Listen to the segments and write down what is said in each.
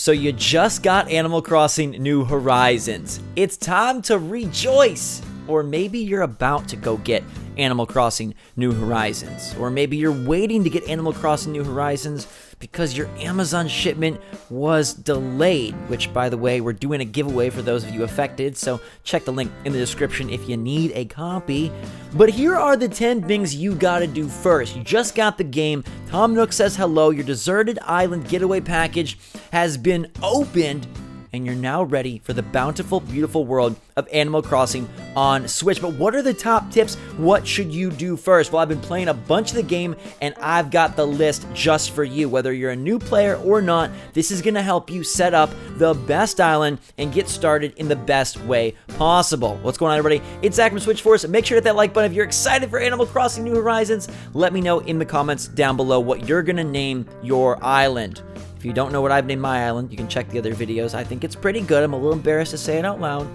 So you just got Animal Crossing New Horizons. It's time to rejoice! Or maybe you're about to go get Animal Crossing New Horizons. Or maybe you're waiting to get Animal Crossing New Horizons because your Amazon shipment was delayed, which, by the way, we're doing a giveaway for those of you affected, so check the link in the description if you need a copy. But here are the 10 things you gotta do first. You just got the game. Tom Nook says hello. Your deserted island getaway package has been opened, and you're now ready for the bountiful, beautiful world of Animal Crossing on Switch. But what are the top tips? What should you do first? Well, I've been playing a bunch of the game, and I've got the list just for you. Whether you're a new player or not, this is going to help you set up the best island and get started in the best way possible. What's going on, everybody? It's Zach from SwitchForce. Make sure to hit that like button if you're excited for Animal Crossing New Horizons. Let me know in the comments down below what you're going to name your island. If you don't know what I've named my island, you can check the other videos. I think it's pretty good. I'm a little embarrassed to say it out loud.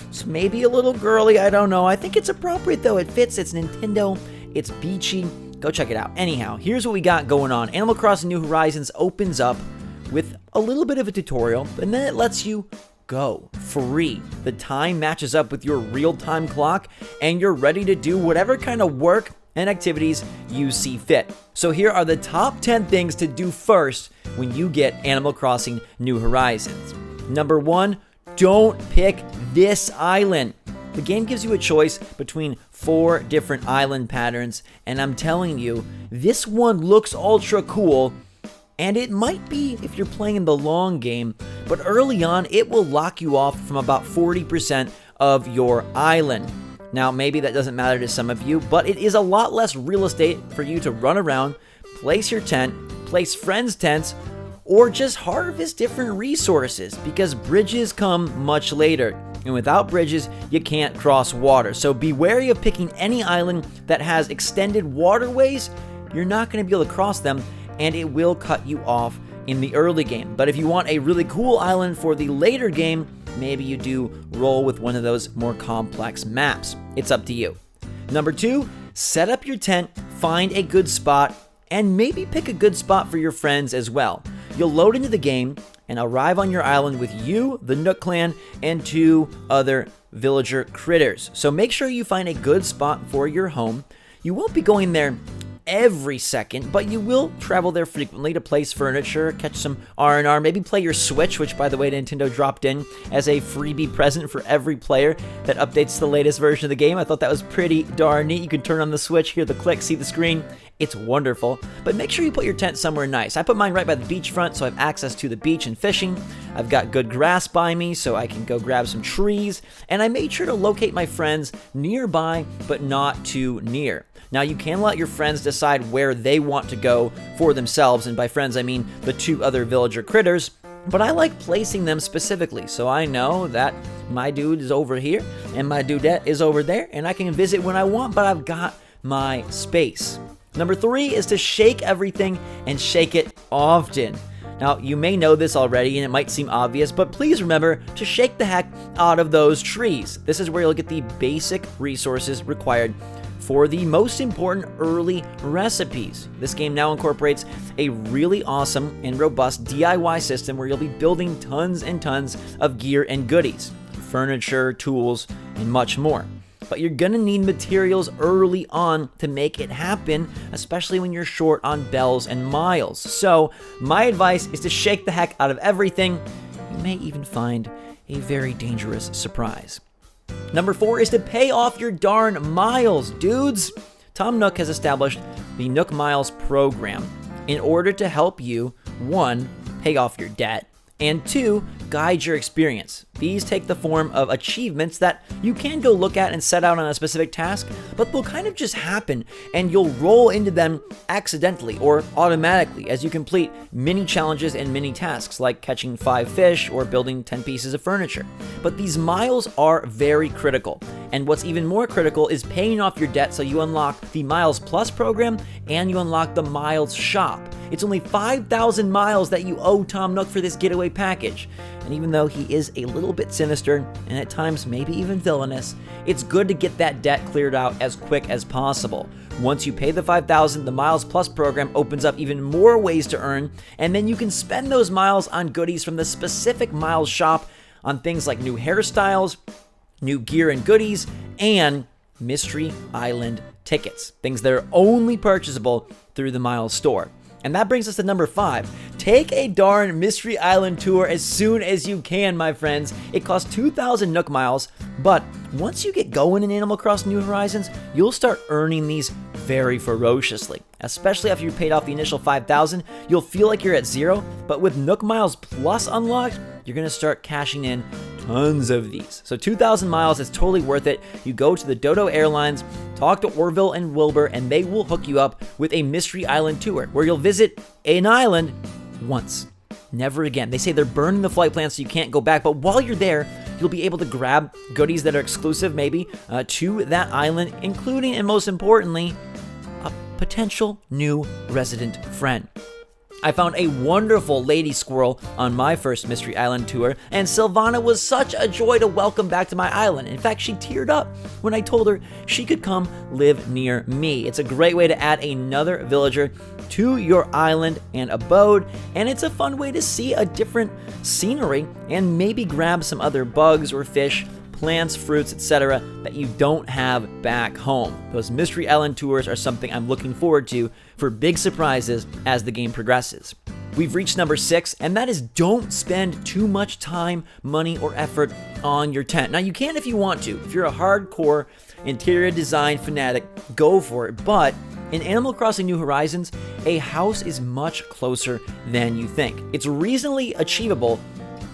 It's maybe a little girly, I don't know. I think it's appropriate though. It fits, it's Nintendo, it's beachy. Go check it out. Anyhow, here's what we got going on. Animal Crossing New Horizons opens up with a little bit of a tutorial, and then it lets you go free. The time matches up with your real-time clock, and you're ready to do whatever kind of work and activities you see fit. So here are the top 10 things to do first when you get Animal Crossing New Horizons. Number 1, don't pick this island. The game gives you a choice between 4 different island patterns, and I'm telling you, this one looks ultra cool, and it might be if you're playing the long game, but early on, it will lock you off from about 40% of your island. Now, maybe that doesn't matter to some of you, but it is a lot less real estate for you to run around, place your tent, place friends' tents, or just harvest different resources, because bridges come much later. And without bridges, you can't cross water. So be wary of picking any island that has extended waterways. You're not going to be able to cross them, and it will cut you off in the early game. But if you want a really cool island for the later game, maybe you do roll with one of those more complex maps. It's up to you. Number 2, set up your tent, find a good spot, and maybe pick a good spot for your friends as well. You'll load into the game and arrive on your island with you, the Nook clan, and 2 other villager critters. So make sure you find a good spot for your home. You won't be going there every second, but you will travel there frequently to place furniture, catch some R&R, maybe play your Switch, which, by the way, Nintendo dropped in as a freebie present for every player that updates the latest version of the game. I thought that was pretty darn neat. You can turn on the Switch, hear the click, see the screen. It's wonderful. But make sure you put your tent somewhere nice. I put mine right by the beachfront, so I have access to the beach and fishing. I've got good grass by me, so I can go grab some trees. And I made sure to locate my friends nearby, but not too near. Now, you can let your friends decide where they want to go for themselves, and by friends I mean the 2 other villager critters, but I like placing them specifically, so I know that my dude is over here, and my dudette is over there, and I can visit when I want, but I've got my space. Number 3 is to shake everything and shake it often. Now, you may know this already, and it might seem obvious, but please remember to shake the heck out of those trees. This is where you'll get the basic resources required for the most important early recipes. This game now incorporates a really awesome and robust DIY system where you'll be building tons and tons of gear and goodies, furniture, tools, and much more. But you're gonna need materials early on to make it happen, especially when you're short on bells and miles. So my advice is to shake the heck out of everything. You may even find a very dangerous surprise. Number 4 is to pay off your darn miles, dudes. Tom Nook has established the Nook Miles program in order to help you, 1, pay off your debt, and 2, guide your experience. These take the form of achievements that you can go look at and set out on a specific task, but they'll kind of just happen, and you'll roll into them accidentally or automatically as you complete mini challenges and mini tasks like catching 5 fish or building 10 pieces of furniture. But these miles are very critical, And what's even more critical is paying off your debt so you unlock the Miles Plus program and you unlock the Miles Shop. It's only 5,000 miles that you owe Tom Nook for this getaway package. And even though he is a little bit sinister and at times maybe even villainous, it's good to get that debt cleared out as quick as possible. Once you pay the 5,000, the Miles Plus program opens up even more ways to earn, and then you can spend those miles on goodies from the specific Miles Shop on things like new hairstyles, new gear and goodies, and Mystery Island tickets, things that are only purchasable through the Miles store. And that brings us to number 5. Take a darn Mystery Island tour as soon as you can, my friends. It costs 2,000 Nook Miles, but once you get going in Animal Crossing New Horizons, you'll start earning these very ferociously. Especially after you paid off the initial 5,000, you'll feel like you're at zero, but with Nook Miles Plus unlocked, you're going to start cashing in tons of these. So 2,000 miles is totally worth it. You go to the Dodo Airlines, talk to Orville and Wilbur, and they will hook you up with a Mystery Island tour where you'll visit an island once, never again. They say they're burning the flight plan so you can't go back, but while you're there, you'll be able to grab goodies that are exclusive maybe to that island, including and most importantly, a potential new resident friend. I found a wonderful lady squirrel on my first Mystery Island tour, and Sylvana was such a joy to welcome back to my island. In fact, she teared up when I told her she could come live near me. It's a great way to add another villager to your island and abode, and it's a fun way to see a different scenery and maybe grab some other bugs or fish, plants, fruits, etc. that you don't have back home. Those Mystery Island tours are something I'm looking forward to for big surprises as the game progresses. We've reached number 6, and that is don't spend too much time, money, or effort on your tent. Now, you can if you want to. If you're a hardcore interior design fanatic, go for it. But in Animal Crossing New Horizons, a house is much closer than you think. It's reasonably achievable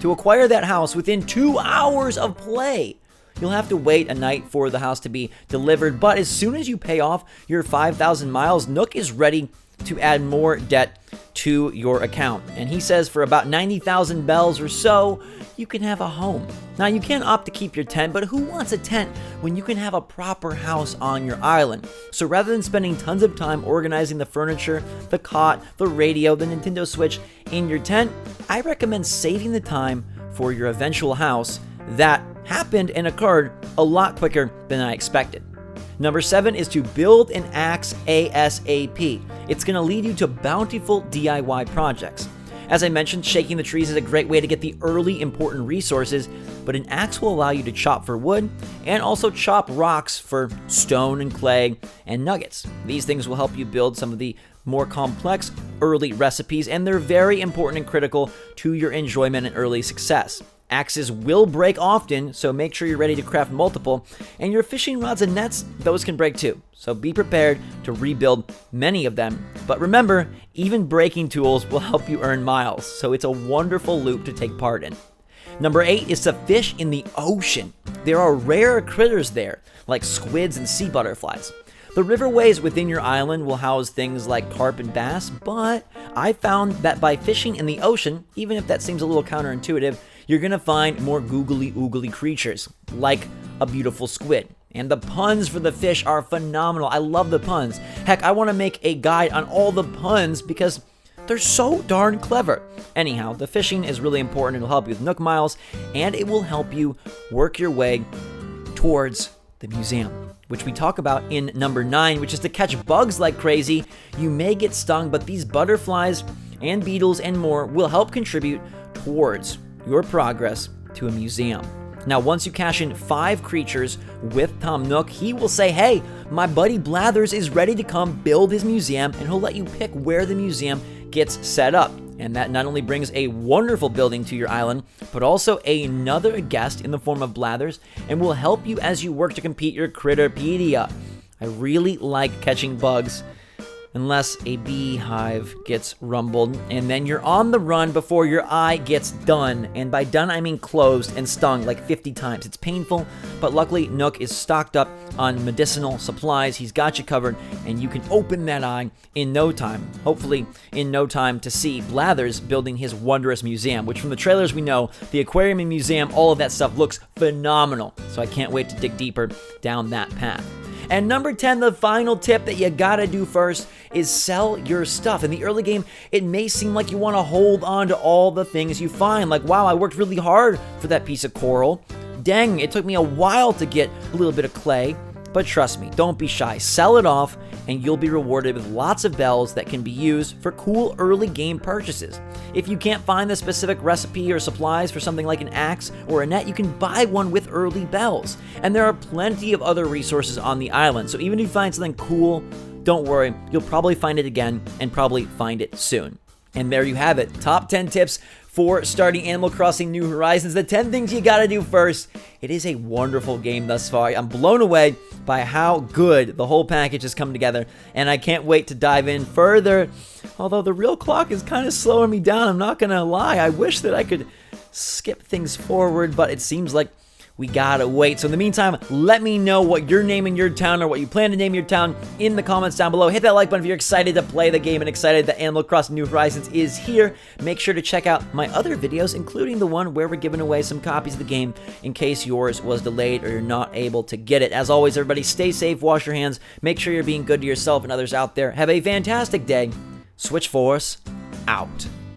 to acquire that house within 2 hours of play. You'll have to wait a night for the house to be delivered, but as soon as you pay off your 5,000 miles, Nook is ready to add more debt to your account. And he says for about 90,000 bells or so, you can have a home. Now, you can opt to keep your tent, but who wants a tent when you can have a proper house on your island? So rather than spending tons of time organizing the furniture, the cot, the radio, the Nintendo Switch in your tent, I recommend saving the time for your eventual house. That happened and occurred a lot quicker than I expected. Number 7 is to build an axe ASAP. It's going to lead you to bountiful DIY projects. As I mentioned, shaking the trees is a great way to get the early important resources, but an axe will allow you to chop for wood and also chop rocks for stone and clay and nuggets. These things will help you build some of the more complex early recipes, and they're very important and critical to your enjoyment and early success. Axes will break often, so make sure you're ready to craft multiple, and your fishing rods and nets, those can break too. So be prepared to rebuild many of them. But remember, even breaking tools will help you earn miles, so it's a wonderful loop to take part in. Number 8 is to fish in the ocean. There are rare critters there, like squids and sea butterflies. The riverways within your island will house things like carp and bass, but I found that by fishing in the ocean, even if that seems a little counterintuitive, you're going to find more googly-oogly creatures, like a beautiful squid. And the puns for the fish are phenomenal. I love the puns. Heck, I want to make a guide on all the puns because they're so darn clever. Anyhow, the fishing is really important. It'll help you with Nook Miles, and it will help you work your way towards the museum, which we talk about in number 9, which is to catch bugs like crazy. You may get stung, but these butterflies and beetles and more will help contribute towards your progress to a museum. Now, once you cash in 5 creatures with Tom Nook, he will say, hey, my buddy Blathers is ready to come build his museum, and he'll let you pick where the museum gets set up. And that not only brings a wonderful building to your island, but also another guest in the form of Blathers, and will help you as you work to complete your Critterpedia. I really like catching bugs unless a beehive gets rumbled, and then you're on the run before your eye gets done. And by done, I mean closed and stung like 50 times. It's painful, but luckily Nook is stocked up on medicinal supplies. He's got you covered, and you can open that eye in no time. Hopefully in no time to see Blathers building his wondrous museum, which from the trailers we know, the aquarium and museum, all of that stuff looks phenomenal. So I can't wait to dig deeper down that path. And number 10, the final tip that you gotta do first is sell your stuff. In the early game, it may seem like you want to hold on to all the things you find. Like, wow, I worked really hard for that piece of coral. Dang, it took me a while to get a little bit of clay. But trust me, don't be shy. Sell it off, and you'll be rewarded with lots of bells that can be used for cool early game purchases. If you can't find the specific recipe or supplies for something like an axe or a net, you can buy one with early bells. And there are plenty of other resources on the island, so even if you find something cool, don't worry, you'll probably find it again and probably find it soon. And there you have it, top 10 tips for starting Animal Crossing New Horizons, the 10 things you gotta do first. It is a wonderful game thus far. I'm blown away by how good the whole package has come together, and I can't wait to dive in further. Although the real clock is kind of slowing me down, I'm not gonna lie. I wish that I could skip things forward, but it seems like we gotta wait. So in the meantime, let me know what you're naming your town or what you plan to name your town in the comments down below. Hit that like button if you're excited to play the game and excited that Animal Crossing New Horizons is here. Make sure to check out my other videos, including the one where we're giving away some copies of the game in case yours was delayed or you're not able to get it. As always, everybody, stay safe, wash your hands, make sure you're being good to yourself and others out there. Have a fantastic day. SwitchForce out.